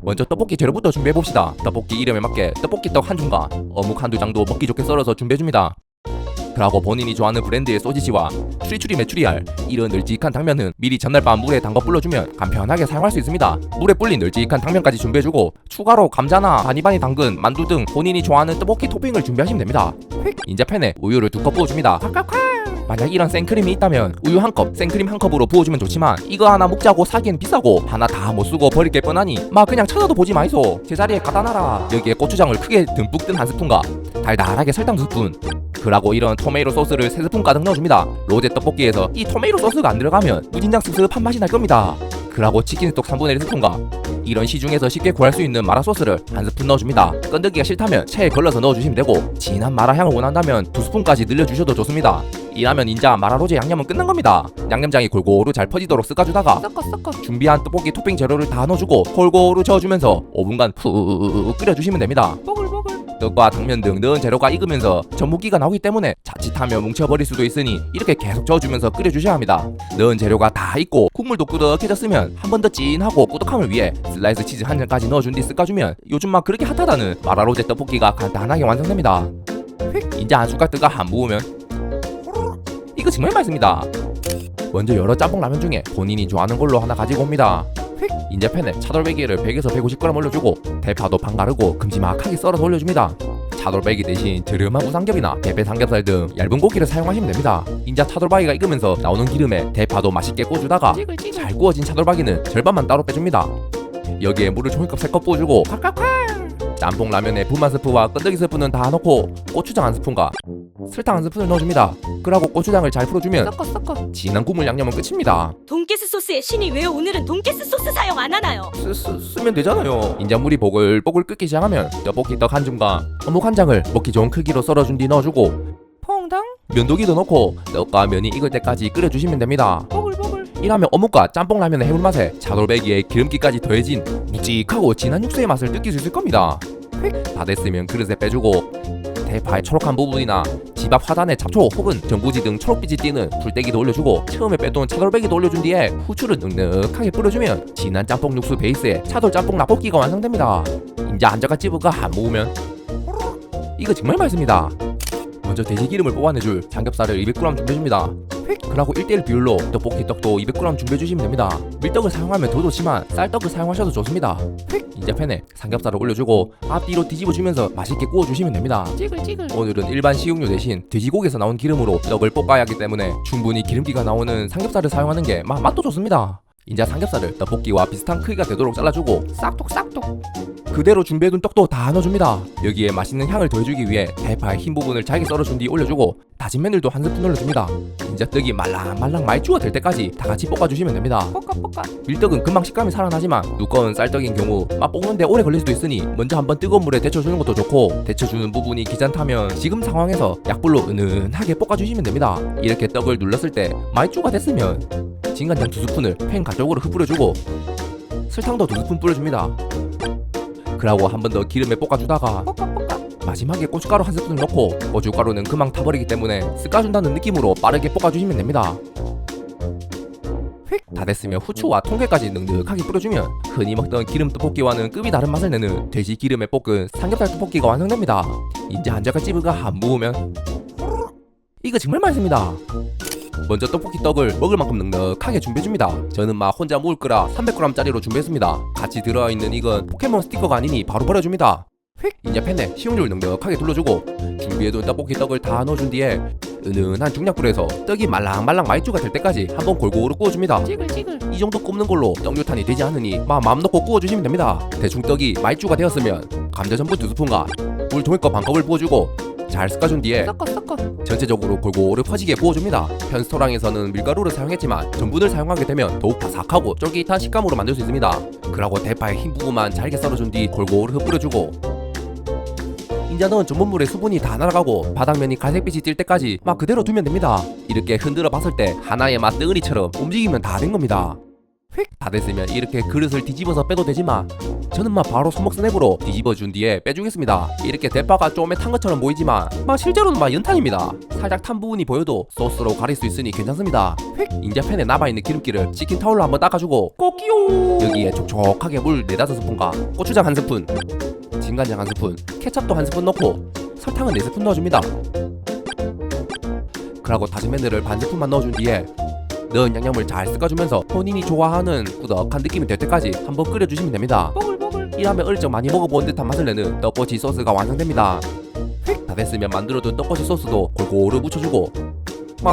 먼저 떡볶이 재료부터 준비해봅시다. 떡볶이 이름에 맞게 떡볶이 떡 한 줌과 어묵 한두 장도 먹기 좋게 썰어서 준비해줍니다. 그리고 본인이 좋아하는 브랜드의 소시지와 추리추리 메추리알 이런 널찍한 당면은 미리 전날 밤 물에 담가 불러주면 간편하게 사용할 수 있습니다. 물에 불린 널찍한 당면까지 준비해주고 추가로 감자나 바니바니 당근, 만두 등 본인이 좋아하는 떡볶이 토핑을 준비하시면 됩니다. 인자 팬에 우유를 2컵 부어줍니다. 만약 이런 생크림이 있다면 우유 1컵, 생크림 1컵으로 부어주면 좋지만 이거 하나 먹자고 사기엔 비싸고 하나 다 못쓰고 버릴 게 뻔하니 막 그냥 찾아도 보지 마이소. 제자리에 갖다 놔라. 여기에 고추장을 크게 듬뿍 든 한 스푼과 달달하게 설탕 2스푼, 그리고 이런 토메이로 소스를 3스푼 가득 넣어줍니다. 로제 떡볶이에서 이 토메이로 소스가 안 들어가면 무진장 습습한 맛이 날 겁니다. 그리고 치킨 스톡 3분의 1 스푼과 이런 시중에서 쉽게 구할 수 있는 마라 소스를 1스푼 넣어줍니다. 건더기가 싫다면 체에 걸러서 넣어주시면 되고 진한 마라 향을 원한다면 2스푼까지 늘려주셔도 좋습니다. 이라면 인자 마라로제 양념은 끝난 겁니다. 양념장이 골고루 잘 퍼지도록 섞어주다가 준비한 떡볶이 토핑 재료를 다 넣어주고 골고루 저어주면서 5분간 푹 끓여주시면 됩니다. 떡과 당면 등 넣은 재료가 익으면서 전분기가 나오기 때문에 자칫하면 뭉쳐버릴 수도 있으니 이렇게 계속 저어주면서 끓여주셔야 합니다. 넣은 재료가 다 익고 국물도 꾸덕해졌으면 한 번 더 진하고 꾸덕함을 위해 슬라이스 치즈 한 장까지 넣어준 뒤 섞어주면 요즘 막 그렇게 핫하다는 마라로제 떡볶이가 간단하게 완성됩니다. 이제 한 숟갈 뜨가 한 부으면 이거 정말 맛있습니다. 먼저 여러 짬뽕 라면 중에 본인이 좋아하는 걸로 하나 가지고 옵니다. 인제 팬에 차돌배기를 100에서 150g 올려주고 대파도 반 가르고 큼지막하게 썰어서 올려줍니다. 차돌배기 대신 저렴한 우삼겹이나 대패 삼겹살 등 얇은 고기를 사용하시면 됩니다. 인자 차돌박이가 익으면서 나오는 기름에 대파도 맛있게 구워주다가 잘 구워진 차돌박이는 절반만 따로 빼줍니다. 여기에 물을 종이컵 3컵 부어주고 짬뽕 라면에 분말 스프와 끈덕이 스프는 다 넣고 고추장 1스푼과 설탕 1스푼을 넣어줍니다. 그러고 고추장을 잘 풀어주면 진한 국물 양념은 끝입니다. 돈가스 소스의 신이 왜 오늘은 돈가스 소스 사용 안 하나요? 쓰면 되잖아요. 인자 물이 보글보글 끓기 시작하면 떡볶이 떡 한 줌과 어묵 한 장을 먹기 좋은 크기로 썰어준 뒤 넣어주고 퐁당 면도기도 넣고 떡과 면이 익을 때까지 끓여주시면 됩니다. 이라면 어묵과 짬뽕 라면의 해물맛에 차돌배기에 기름기까지 더해진 묵직하고 진한 육수의 맛을 느낄 수 있을 겁니다. 다 됐으면 그릇에 빼주고 대파의 초록한 부분이나 집 앞 화단의 잡초 혹은 전구지 등 초록빛이 띄는 풀떼기도 올려주고 처음에 빼둔 차돌배기도 올려준 뒤에 후추를 넉넉하게 뿌려주면 진한 짬뽕 육수 베이스에 차돌 짬뽕 라볶이가 완성됩니다. 인자 한젓갈 찌부가 한 모으면 이거 정말 맛있습니다. 먼저 돼지 기름을 뽑아내줄 삼겹살을 200g 준비해줍니다. 그리고 1대1 비율로 떡볶이 떡도 200g 준비해주시면 됩니다. 밀떡을 사용하면 더 좋지만 쌀떡을 사용하셔도 좋습니다. 인자 팬에 삼겹살을 올려주고 앞뒤로 뒤집어주면서 맛있게 구워주시면 됩니다. 오늘은 일반 식용유 대신 돼지고기에서 나온 기름으로 떡을 볶아야 하기 때문에 충분히 기름기가 나오는 삼겹살을 사용하는 게 맛도 좋습니다. 인자 삼겹살을 떡볶이와 비슷한 크기가 되도록 잘라주고 싹둑 그대로 준비해둔 떡도 다 넣어줍니다. 여기에 맛있는 향을 더해주기 위해 대파의 흰 부분을 잘게 썰어준 뒤 올려주고 다진 마늘도 1스푼 올려줍니다. 인자 떡이 말랑말랑 말주가 될 때까지 다 같이 볶아주시면 됩니다. 밀떡은 금방 식감이 살아나지만 두꺼운 쌀떡인 경우 맛 볶는데 오래 걸릴 수도 있으니 먼저 한번 뜨거운 물에 데쳐주는 것도 좋고 데쳐주는 부분이 귀찮다면 지금 상황에서 약불로 은은하게 볶아주시면 됩니다. 이렇게 떡을 눌렀을 때 말주가 됐으면 진간장 2스푼을 팬 가쪽으로 흩뿌려주고 설탕도 2스푼 뿌려줍니다. 그리고 한 번 더 기름에 볶아주다가 마지막에 고춧가루 1스푼을 넣고 고춧가루는 금방 타버리기 때문에 쓱까준다는 느낌으로 빠르게 볶아주시면 됩니다. 다 됐으면 후추와 통깨까지 넉넉하게 뿌려주면 흔히 먹던 기름 떡볶이와는 급이 다른 맛을 내는 돼지 기름에 볶은 삼겹살 떡볶이가 완성됩니다. 이제 한젓갈 찌부가 한 모으면 이거 정말 맛있습니다. 먼저 떡볶이 떡을 먹을 만큼 넉넉하게 준비해줍니다. 저는 막 혼자 먹을 거라 300g짜리로 준비했습니다. 같이 들어있는 이건 포켓몬 스티커가 아니니 바로 버려줍니다. 이제 팬에 식용유를 넉넉하게 둘러주고 준비해둔 떡볶이 떡을 다 넣어준 뒤에 은은한 중약불에서 떡이 말랑말랑 말주가 될 때까지 한번 골고루 구워줍니다. 이 정도 굽는 걸로 떡유탄이 되지 않으니 마음 놓고 구워주시면 됩니다. 대충 떡이 말주가 되었으면 감자전분 2스푼과 물 종이컵 반컵을 부어주고 잘 섞어준 뒤에 전체적으로 골고루 퍼지게 구워줍니다. 편스토랑에서는 밀가루를 사용했지만 전분을 사용하게 되면 더욱 바삭하고 쫄깃한 식감으로 만들 수 있습니다. 그리고 대파의 흰 부분만 잘게 썰어준 뒤 골고루 흩뿌려주고 인자 넣은 전분물에 수분이 다 날아가고 바닥면이 갈색빛이 띌 때까지 막 그대로 두면 됩니다. 이렇게 흔들어 봤을 때 하나의 맛 덩어리처럼 움직이면 다 된 겁니다. 다 됐으면 이렇게 그릇을 뒤집어서 빼도 되지만 저는 바로 손목 스냅으로 뒤집어 준 뒤에 빼주겠습니다. 이렇게 대파가 좀에 탄 것처럼 보이지만 실제로는 연탄입니다. 살짝 탄 부분이 보여도 소스로 가릴 수 있으니 괜찮습니다. 이제 팬에 남아있는 기름기를 치킨 타올로 한번 닦아주고 꼬끼요. 여기에 촉촉하게 물 4-5스푼과 고추장 1스푼, 진간장 1스푼, 케첩도 1스푼 넣고 설탕은 4스푼 넣어줍니다. 그리고 다진 마늘을 반 스푼만 넣어준 뒤에 넣은 양념을 잘 섞어주면서 본인이 좋아하는 꾸덕한 느낌이 될 때까지 한번 끓여주시면 됩니다. 이러면 어릴 적 많이 먹어본 듯한 맛을 내는 떡꼬치 소스가 완성됩니다. 다 됐으면 만들어둔 떡꼬치 소스도 골고루 묻혀주고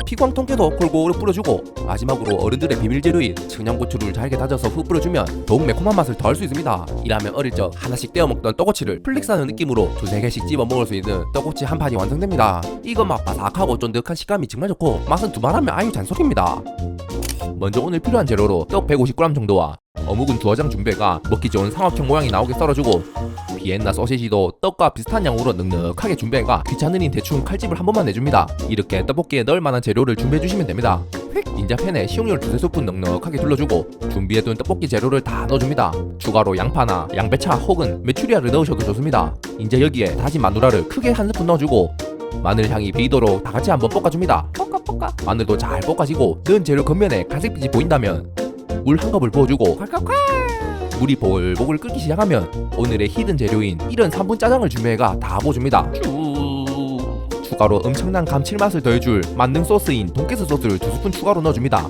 피광통깨도 골고루 뿌려주고 마지막으로 어른들의 비밀 재료인 청양고추를 잘게 다져서 후 뿌려주면 더욱 매콤한 맛을 더할 수 있습니다. 이라면 어릴 적 하나씩 떼어 먹던 떡꼬치를 플릭스하는 느낌으로 2-3개씩 집어 먹을 수 있는 떡꼬치 한 판이 완성됩니다. 이건 바삭하고 쫀득한 식감이 정말 좋고 맛은 두말하면 아유 잔소리입니다. 먼저 오늘 필요한 재료로 떡 150g 정도와 어묵은 2장 준비가 먹기 좋은 삼각형 모양이 나오게 썰어주고 비엔나 소시지도 떡과 비슷한 양으로 넉넉하게 준비해가 귀찮으니 대충 칼집을 한 번만 내줍니다. 이렇게 떡볶이에 넣을 만한 재료를 준비해주시면 됩니다. 인자팬에 식용유를 2-3스푼 넉넉하게 둘러주고 준비해둔 떡볶이 재료를 다 넣어줍니다. 추가로 양파나 양배차 혹은 메추리알을 넣으셔도 좋습니다. 이제 여기에 다진 마누라를 크게 1스푼 넣어주고 마늘 향이 배이도록 다같이 한번 볶아줍니다. 볶아 마늘도 잘 볶아지고 넣은 재료 겉면에 갈색빛이 보인다면 물 한 컵을 부어주고 물이 보글보글 끓기 시작하면 오늘의 히든 재료인 이런 3분 짜장을 준비해가 다 부어줍니다. 추가로 엄청난 감칠맛을 더해줄 만능 소스인 돈가스 소스를 2스푼 추가로 넣어줍니다.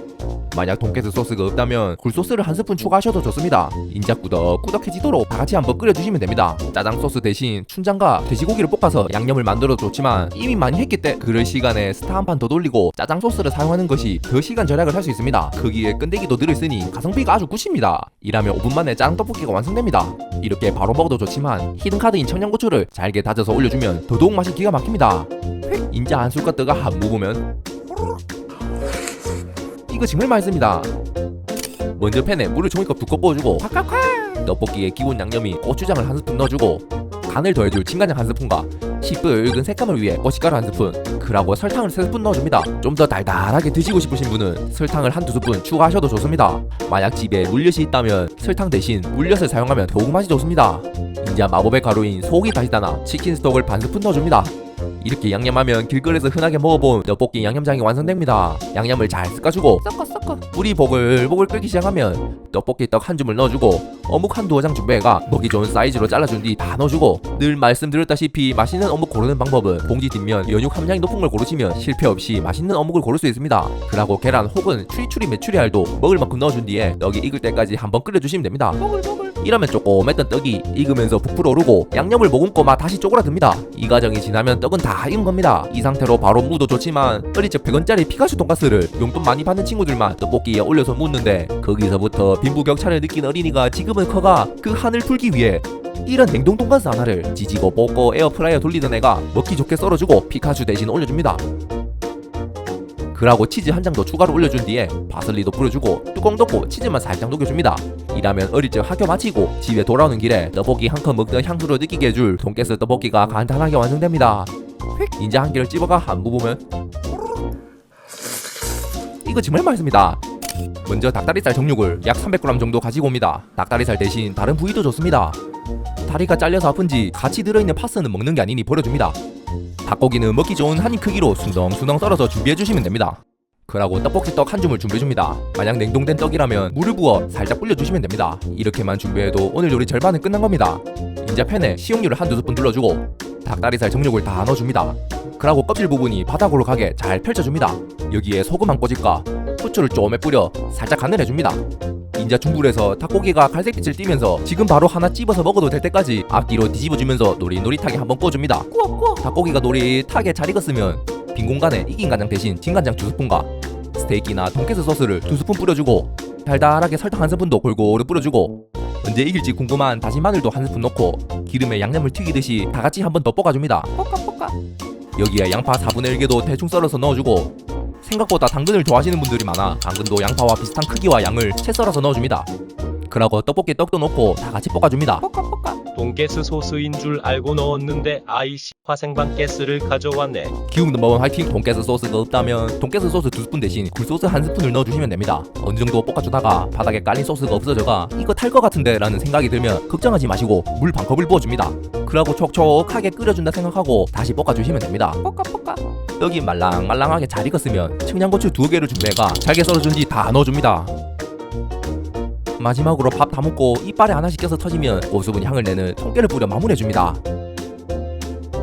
만약 돈가스 소스가 없다면 굴소스를 1스푼 추가하셔도 좋습니다. 인자 꾸덕꾸덕해지도록 다같이 한번 끓여주시면 됩니다. 짜장 소스 대신 춘장과 돼지고기를 볶아서 양념을 만들어도 좋지만 이미 많이 했기 때문에 그럴 시간에 스타 한 판 더 돌리고 짜장 소스를 사용하는 것이 더 시간 절약을 할 수 있습니다. 거기에 끈데기도 들어있으니 가성비가 아주 굿입니다. 이라면 5분 만에 짜장 떡볶이가 완성됩니다. 이렇게 바로 먹어도 좋지만 히든카드인 청양고추를 잘게 다져서 올려주면 더더욱 맛이 기가 막힙니다. 인자 한 숟갈 떠가 한 무으면 이거 정말 맛있습니다. 먼저 팬에 물을 종이컵 2컵 부어주고 떡볶이의 기본 양념인 고추장을 1스푼 넣어주고 간을 더해줄 진간장 1스푼과 시뻘건 색감을 위해 고춧가루 1스푼 그리고 설탕을 3스푼 넣어줍니다. 좀 더 달달하게 드시고 싶으신 분은 설탕을 1-2스푼 추가하셔도 좋습니다. 만약 집에 물엿이 있다면 설탕 대신 물엿을 사용하면 더욱 맛이 좋습니다. 이제 마법의 가루인 소고기 다시다나 치킨 스톡을 반 스푼 넣어줍니다. 이렇게 양념하면 길거리에서 흔하게 먹어본 떡볶이 양념장이 완성됩니다. 양념을 잘 섞어주고 물이 보글보글 끓기 시작하면 떡볶이 떡 한 줌을 넣어주고 어묵 1-2장 준비해가 먹기 좋은 사이즈로 잘라준 뒤 다 넣어주고 늘 말씀드렸다시피 맛있는 어묵 고르는 방법은 봉지 뒷면 연육 함량이 높은 걸 고르시면 실패 없이 맛있는 어묵을 고를 수 있습니다. 그리고 계란 혹은 추리추리 메추리알도 먹을 만큼 넣어준 뒤에 떡이 익을 때까지 한번 끓여주시면 됩니다. 이러면 조그맸던 떡이 익으면서 부풀어 오르고 양념을 머금고 다시 쪼그라듭니다. 이 과정이 지나면 떡은 다 익은 겁니다. 이 상태로 바로 무도 좋지만 어릴 적 100원짜리 피카츄 돈가스를 용돈 많이 받는 친구들만 떡볶이에 올려서 묻는데 거기서부터 빈부격차를 느낀 어린이가 지금은 커가 그 한을 풀기 위해 이런 냉동 돈가스 하나를 지지고 볶고 에어프라이어 돌리던 애가 먹기 좋게 썰어주고 피카츄 대신 올려줍니다. 그리고 치즈 한 장 더 추가로 올려준 뒤에 파슬리도 뿌려주고 뚜껑 덮고 치즈만 살짝 녹여줍니다. 이라면 어릴 적 학교 마치고 집에 돌아오는 길에 떡볶이 한 컵 먹던 향수를 느끼게 해줄 돈가스 떡볶이가 간단하게 완성됩니다. 이제 한 개를 찝어가 한 부으면 이거 정말 맛있습니다. 먼저 닭다리살 정육을 약 300g 정도 가지고 옵니다. 닭다리살 대신 다른 부위도 좋습니다. 다리가 잘려서 아픈지 같이 들어있는 파스는 먹는 게 아니니 버려줍니다. 닭고기는 먹기 좋은 한 입 크기로 숭덩숭덩 썰어서 준비해주시면 됩니다. 그리고 떡볶이 떡 한 줌을 준비해줍니다. 만약 냉동된 떡이라면 물을 부어 살짝 불려주시면 됩니다. 이렇게만 준비해도 오늘 요리 절반은 끝난 겁니다. 이제 팬에 식용유를 1-2스푼 둘러주고 닭다리살 정육을 다 넣어줍니다. 그리고 껍질 부분이 바닥으로 가게 잘 펼쳐줍니다. 여기에 소금 한 꼬집과 후추를 쪼매 뿌려 살짝 간을 해줍니다. 인자 중불에서 닭고기가 갈색빛을 띠면서 지금 바로 하나 찝어서 먹어도 될 때까지 앞뒤로 뒤집어주면서 노릿노릿하게 한번 구워줍니다. 닭고기가 노릿하게 잘 익었으면 빈 공간에 익힌 간장 대신 진간장 2스푼과 스테이키나 돈가스 소스를 2스푼 뿌려주고 달달하게 설탕 1스푼도 골고루 뿌려주고 언제 익을지 궁금한 다진 마늘도 1스푼 넣고 기름에 양념을 튀기듯이 다같이 한번 더 볶아줍니다. 여기에 양파 4분의 1개도 대충 썰어서 넣어주고 생각보다 당근을 좋아하시는 분들이 많아 당근도 양파와 비슷한 크기와 양을 채 썰어서 넣어줍니다. 그리고 떡볶이 떡도 넣고 다같이 볶아줍니다. 돈가스 소스인 줄 알고 넣었는데 아이씨 화생방 가스를 가져왔네. 기움 넘버원 화이팅. 돈가스 소스가 없다면 돈가스 소스 2스푼 대신 굴소스 1스푼을 넣어주시면 됩니다. 어느 정도 볶아주다가 바닥에 깔린 소스가 없어져가 이거 탈 것 같은데 라는 생각이 들면 걱정하지 마시고 물 반 컵을 부어줍니다. 그러고 촉촉하게 끓여준다 생각하고 다시 볶아주시면 됩니다. 볶아. 떡이 말랑말랑하게 잘 익었으면 청양고추 2개를 준비해가 잘게 썰어준 뒤 다 넣어줍니다. 마지막으로 밥 다 먹고 이빨에 하나씩 껴서 터지면 고수분 향을 내는 통깨를 뿌려 마무리해줍니다.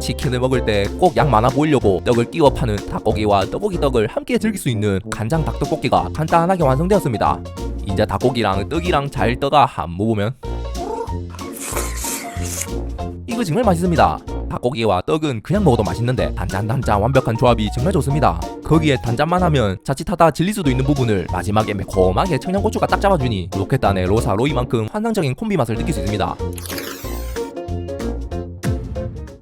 치킨을 먹을 때 꼭 양 많아 보이려고 떡을 끼워 파는 닭고기와 떡볶이 떡을 함께 즐길 수 있는 간장 닭떡볶이가 간단하게 완성되었습니다. 이제 닭고기랑 떡이랑 잘 떠가 한 모으면 이거 정말 맛있습니다. 닭고기와 떡은 그냥 먹어도 맛있는데 단짠단짠 완벽한 조합이 정말 좋습니다. 거기에 단짠만 하면 자칫하다 질릴 수도 있는 부분을 마지막에 매콤하게 청양고추가 딱 잡아주니 로켓단의 로사 로이만큼 환상적인 콤비 맛을 느낄 수 있습니다.